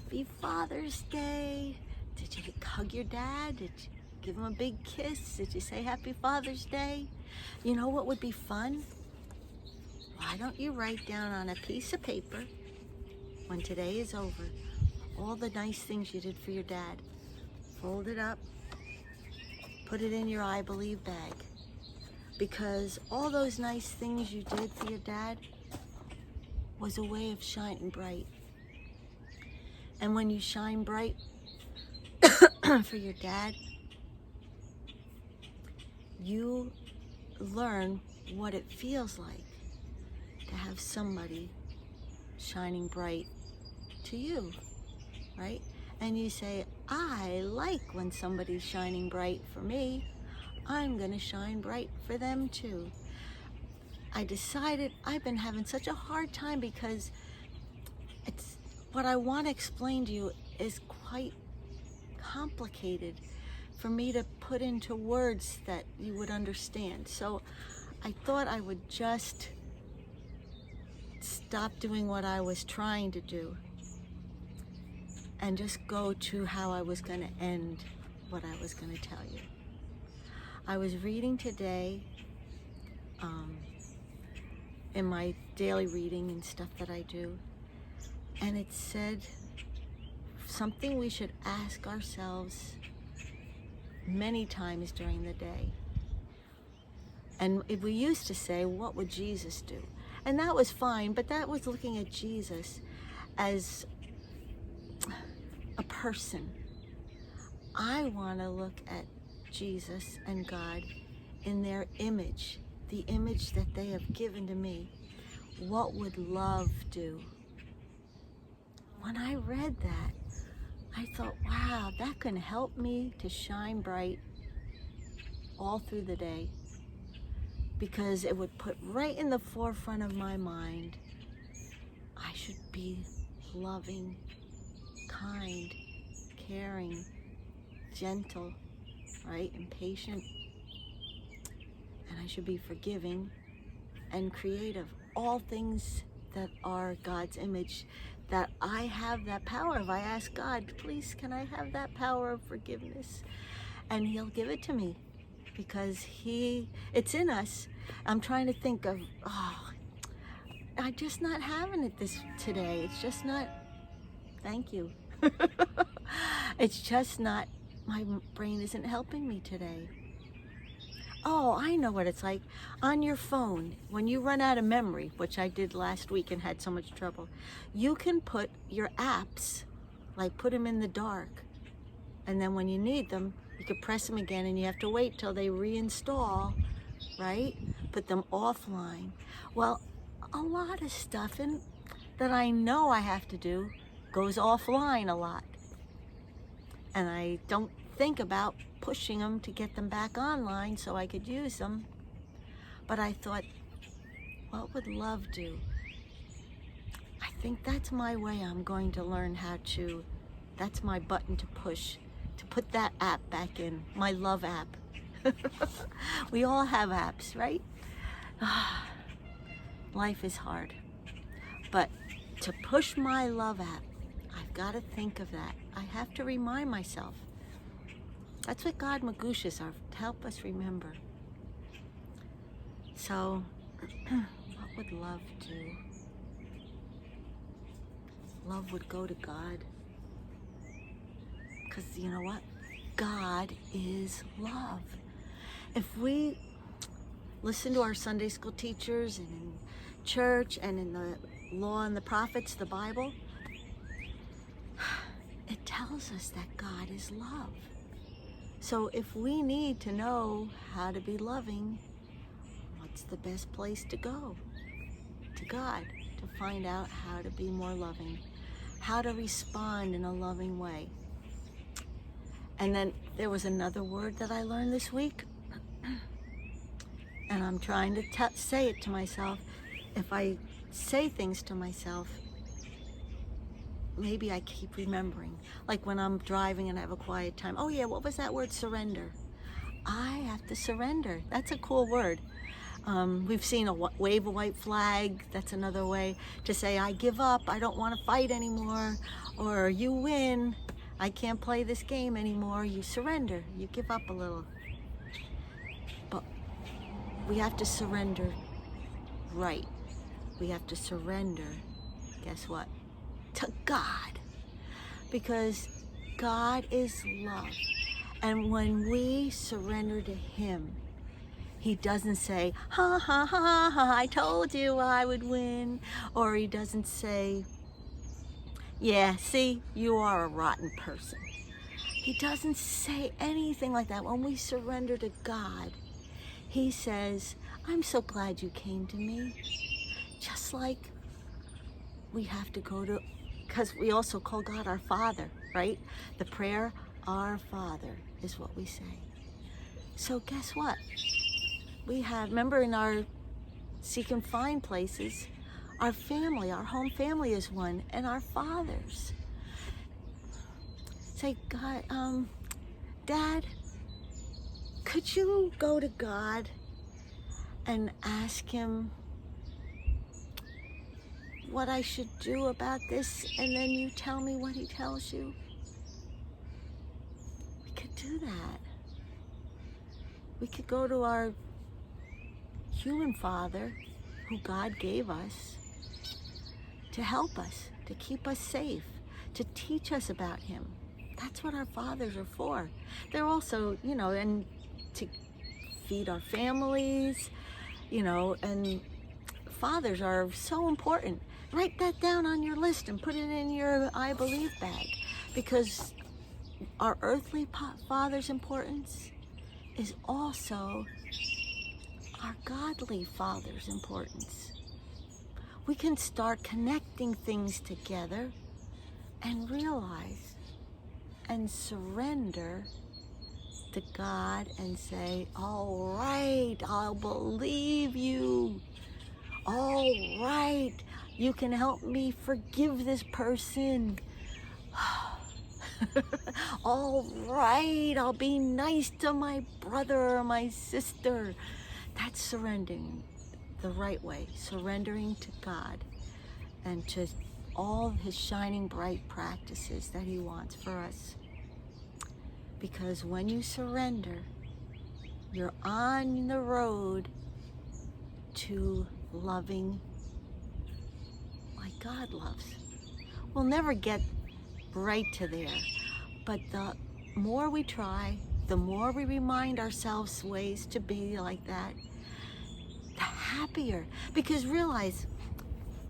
Happy Father's Day. Did you hug your dad? Did you give him a big kiss? Did you say Happy Father's Day? You know what would be fun? Why don't you write down on a piece of paper, when today is over, all the nice things you did for your dad. Fold it up, put it in your I Believe bag. Because all those nice things you did for your dad was a way of shining bright. And when you shine bright for your dad, you learn what it feels like to have somebody shining bright to you, right? And you say, I like when somebody's shining bright for me. I'm gonna shine bright for them too. I decided I've been having such a hard time because it's what I want to explain to you is quite complicated for me to put into words that you would understand. So I thought I would just stop doing what I was trying to do and just go to how I was going to end what I was going to tell you. I was reading today in my daily reading and stuff that I do, and it said something we should ask ourselves many times during the day. And we used to say, what would Jesus do? And that was fine, but that was looking at Jesus as a person. I want to look at Jesus and God in their image, the image that they have given to me. What would love do? When I read that, I thought, wow, that can help me to shine bright all through the day, because it would put right in the forefront of my mind, I should be loving, kind, caring, gentle, right, and patient. And I should be forgiving and creative. All things that are God's image, that I have that power. If I ask God, please, can I have that power of forgiveness? And He'll give it to me because it's in us. I'm trying to think of, I'm just not having it today. It's just not, thank you. It's just not, my brain isn't helping me today. Oh, I know what it's like. On your phone, when you run out of memory, which I did last week and had so much trouble, you can put your apps, like put them in the dark. And then when you need them, you can press them again and you have to wait till they reinstall, right? Put them offline. Well, a lot of stuff that I know I have to do goes offline a lot. And I don't think about pushing them to get them back online so I could use them. But I thought, what would love do? I think that's my way I'm going to learn how to, that's my button to push, to put that app back in, my love app. We all have apps, right? Life is hard. But to push my love app, I've got to think of that. I have to remind myself. That's what God Magushas are, to help us remember. So, what would love do? Love would go to God. Because you know what? God is love. If we listen to our Sunday school teachers and in church and in the law and the prophets, the Bible, it tells us that God is love. So if we need to know how to be loving, what's the best place to go? To God, to find out how to be more loving, how to respond in a loving way. And then there was another word that I learned this week, and I'm trying to say it to myself. If I say things to myself, maybe I keep remembering. Like when I'm driving and I have a quiet time. Oh yeah, what was that word? Surrender. I have to surrender. That's a cool word. We've seen a wave a white flag. That's another way to say, I give up, I don't want to fight anymore, or you win, I can't play this game anymore. You surrender, you give up a little. But we have to surrender right. We have to surrender, guess what? To God. Because God is love. And when we surrender to Him, He doesn't say, ha ha ha ha, I told you I would win. Or He doesn't say, yeah, see, you are a rotten person. He doesn't say anything like that. When we surrender to God, He says, I'm so glad you came to me. Just like we have to go to, because we also call God our Father, right? The prayer, Our Father, is what we say. So guess what? We have, remember in our seek and find places, our family, our home family is one, and our fathers. Say, God, Dad, could you go to God and ask Him what I should do about this, and then you tell me what He tells you? We could do that. We could go to our human father, who God gave us, to help us, to keep us safe, to teach us about Him. That's what our fathers are for. They're also, and to feed our families, and fathers are so important. Write that down on your list and put it in your I believe bag, because our earthly father's importance is also our godly Father's importance. We can start connecting things together and realize and surrender to God and say, all right, I'll believe you. All right, you can help me forgive this person. All right, I'll be nice to my brother or my sister. That's surrendering the right way, surrendering to God and to all His shining bright practices that He wants for us. Because when you surrender, you're on the road to loving like God loves. We'll never get right to there, but the more we try, the more we remind ourselves ways to be like that, the happier. Because realize,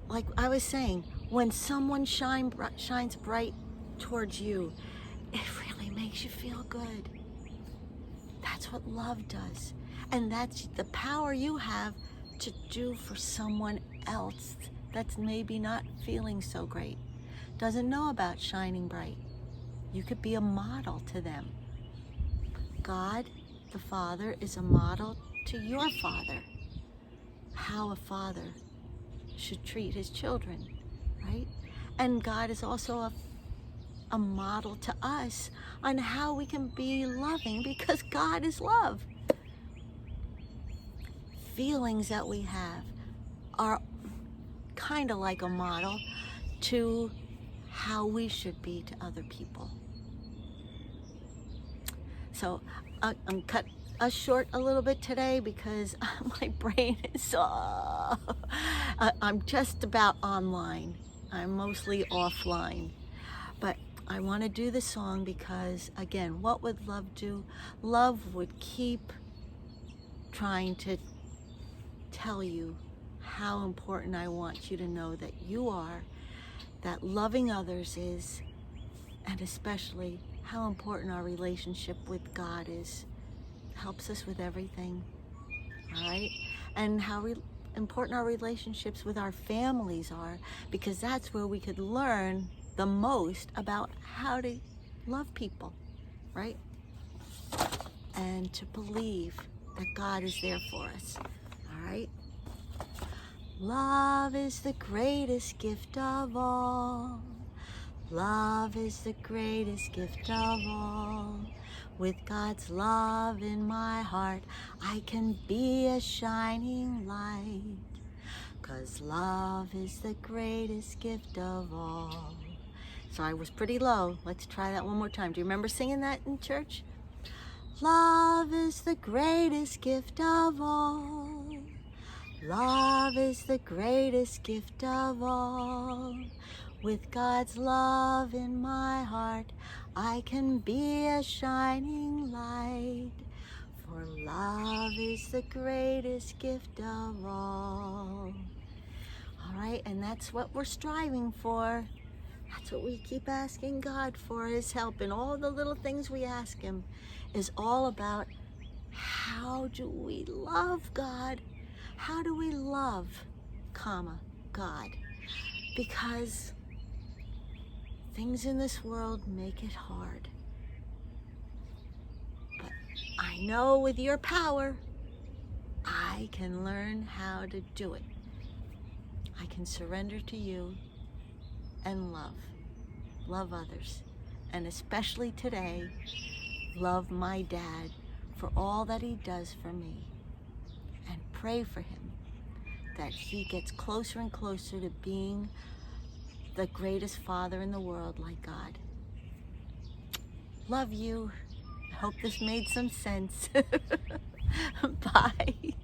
like I was saying, when someone shines bright towards you, it really makes you feel good. That's what love does. And that's the power you have to do for someone else that's maybe not feeling so great, doesn't know about shining bright. You could be a model to them. God, the Father, is a model to your Father. How a father should treat his children, right? And God is also a model to us on how we can be loving, because God is love. Feelings that we have are kind of like a model to how we should be to other people. So I'm cut us short a little bit today because my brain is I'm just about online. I'm mostly offline. But I want to do the song because, again, what would love do? Love would keep trying to tell you how important I want you to know that you are, that loving others is, and especially how important our relationship with God is. Helps us with everything, all right? And how important our relationships with our families are, because that's where we could learn the most about how to love people, right? And to believe that God is there for us, all right? Love is the greatest gift of all. Love is the greatest gift of all. With God's love in my heart, I can be a shining light. 'Cause love is the greatest gift of all. So I was pretty low. Let's try that one more time. Do you remember singing that in church? Love is the greatest gift of all. Love is the greatest gift of all. With God's love in my heart, I can be a shining light. For love is the greatest gift of all. All right, and that's what we're striving for. That's what we keep asking God for, His help. And all the little things we ask Him is all about how do we love God? How do we love, God? Because things in this world make it hard. But I know with your power, I can learn how to do it. I can surrender to you and love others. And especially today, love my dad for all that he does for me. And pray for him that he gets closer and closer to being the greatest father in the world like God. Love you. I hope this made some sense. Bye.